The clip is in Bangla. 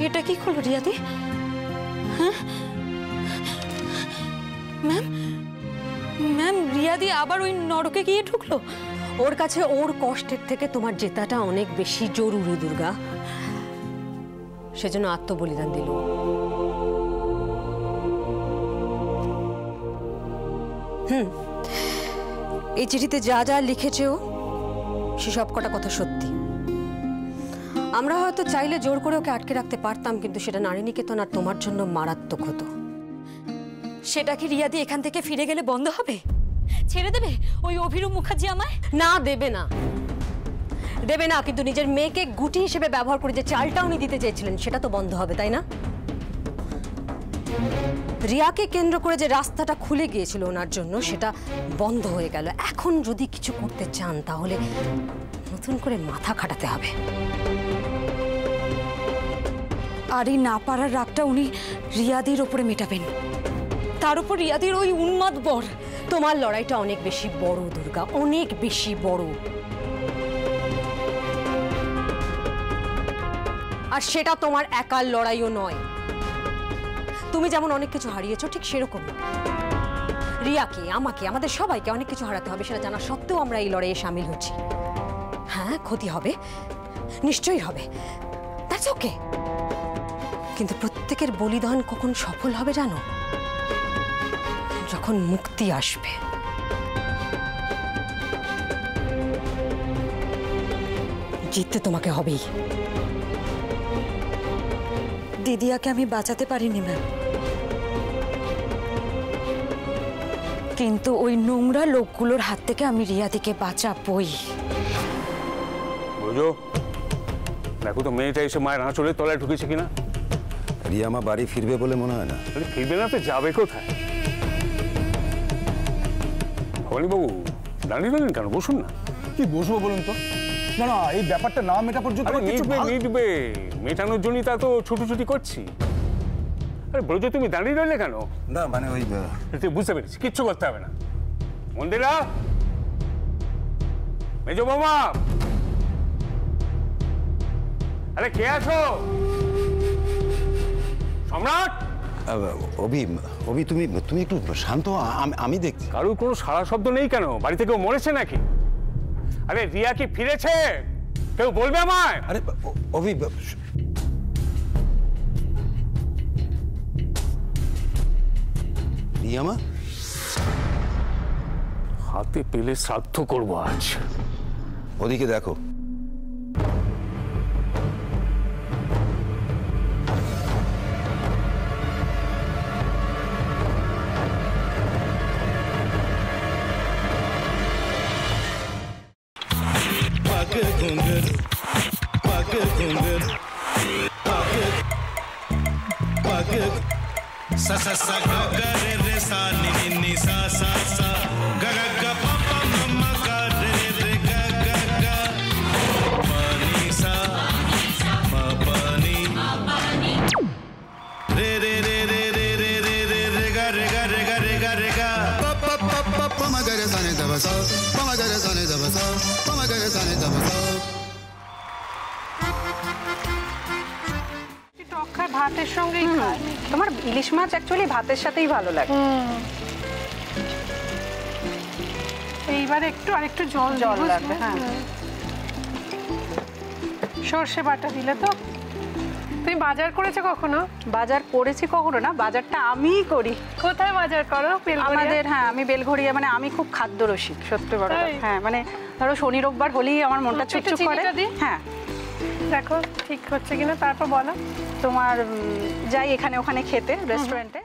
এটা কি করলো রিয়াদি? হ্যাঁ ম্যাম, ম্যাম রিয়াদি আবার ওই নরকে গিয়ে ঢুকলো? ওর কাছে ওর কষ্টের থেকে তোমার জেতাটা অনেক বেশি জরুরি দুর্গা, সেজন্য আত্মবলিদান দিল। এই চিঠিতে যা যা লিখেছে ও, সে সব কটা কথা সত্যি। আমরা হয়তো চাইলে জোর করে ওকে আটকে রাখতে পারতাম, কিন্তু সেটা নারী নিকেতন আর তোমার জন্য মারাত্মক হতো। সেটা কি রিয়াদি এখান থেকে ফিরে গেলে বন্ধ হবে? ছেড়ে দেবে ওই অভিরূপ মুখার্জি আমায়? না, দেবে না, দেবে না, কিন্তু নিজের মেয়েকে গুটি হিসেবে ব্যবহার করে যে চালটা উনি দিতে চেয়েছিলেন সেটা তো বন্ধ হবে, তাই না? রিয়াকে কেন্দ্র করে যে রাস্তাটা খুলে গিয়েছিল ওনার জন্য, সেটা বন্ধ হয়ে গেল। এখন যদি কিছু করতে চান তাহলে নতুন করে মাথা খাটাতে হবে। আর এই না পারার রাগটা উনি রিয়াদির ওপরে মেটাবেন, তার উপর রিয়াদির ওই উন্মাদ বর। তোমার লড়াইটা অনেক বেশি বড় দুর্গা, অনেক বেশি বড়। আর সেটা তোমার একার লড়াইও নয়। তুমি যেমন অনেক কিছু হারিয়েছো, ঠিক সেরকম রিয়াকে, আমাকে, আমাদের সবাইকে অনেক কিছু হারাতে হবে। সেটা জানা সত্ত্বেও আমরা এই লড়াইয়ে সামিল হচ্ছি। হ্যাঁ, ক্ষতি হবে, নিশ্চয়ই হবে, দ্যাটস ওকে। কিন্তু প্রত্যেকের বলিদান কখন সফল হবে জানো? যখন মুক্তি আসবে। জিততে তোমাকে হবেই। দিদিয়াকে আমি বাঁচাতে পারিনি ম্যাম, কিন্তু ওই নোংরা লোকগুলোর হাত থেকে আমি রিয়াদিকে বাঁচাবই। বুঝো, দেখো তো মেয়েটা এসে মায়ের আঁচলের তলায় ঢুকেছে কিনা। রিয়া মা বাড়ি ফিরবে বলে মনে হয় না। ফিরবে না তো যাবে কোথায়? ভবানীবাবু দাঁড়িয়ে রইলেন কেন? বসুন না। কি বসবো বলুন তো? না না, এই ব্যাপারটা না মেটা পর্যন্ত মিটবে, মেটানোর জন্যই তা তো ছুটোছুটি করছি। আরে বলো যে তুমি দাঁড়িয়ে রইলে কেন? না মানে ওই বুঝতে পেরেছি, কিচ্ছু করতে হবে না। মন্দিরা, মেজো বাবা, আরে কে আছো? সম্রাট। অভি, অভি তুমি তুমি একটু শান্ত, আমি দেখছি। কারোর কোনো সারা শব্দ নেই কেন? বাড়িতে কেউ মরেছে নাকি? আরে রিয়া কি ফিরেছে? কেউ বলবে আমায়? আরে অভি, রিয়া মা হাতে পেলে শ্রাদ্ধ করবো আজ। ওদিকে দেখো। sa sa sa ga ga re re sa ni ni ni sa sa sa ga ga ga pa pa ma ma ga re re ga ga ga pa ni sa ma pa ni re re re re re re re re re ga re ga re ga re ga re ga pa pa pa pa pa ma ga re sa ni da ba sa pa ma ga re sa ni da ba sa pa ma ga re sa ni da ba sa ভাতের সঙ্গেই খায়। তোমার ইলিশ মাছ অ্যাকচুয়ালি ভাতের সাথেই ভালো লাগে। এইবার একটু আরেকটু জল লাগবে। হ্যাঁ, সর্ষে বাটা দিলে তো। তুমি বাজার করেছো কখনো? বাজার করেছি কখনো না, বাজারটা আমিই করি। কোথায় বাজার করো? আমাদের, হ্যাঁ, আমি বেলঘড়িয়া, মানে আমি খুব খাদ্য রসিক, সত্যি বড়। হ্যাঁ, মানে ধরো শনি রোববার হলেই আমার মনটা চুপচুপ করে। হ্যাঁ, দেখো ঠিক হচ্ছে কিনা, তারপর বলো। তোমার যাই এখানে ওখানে খেতে, রেস্টুরেন্টে।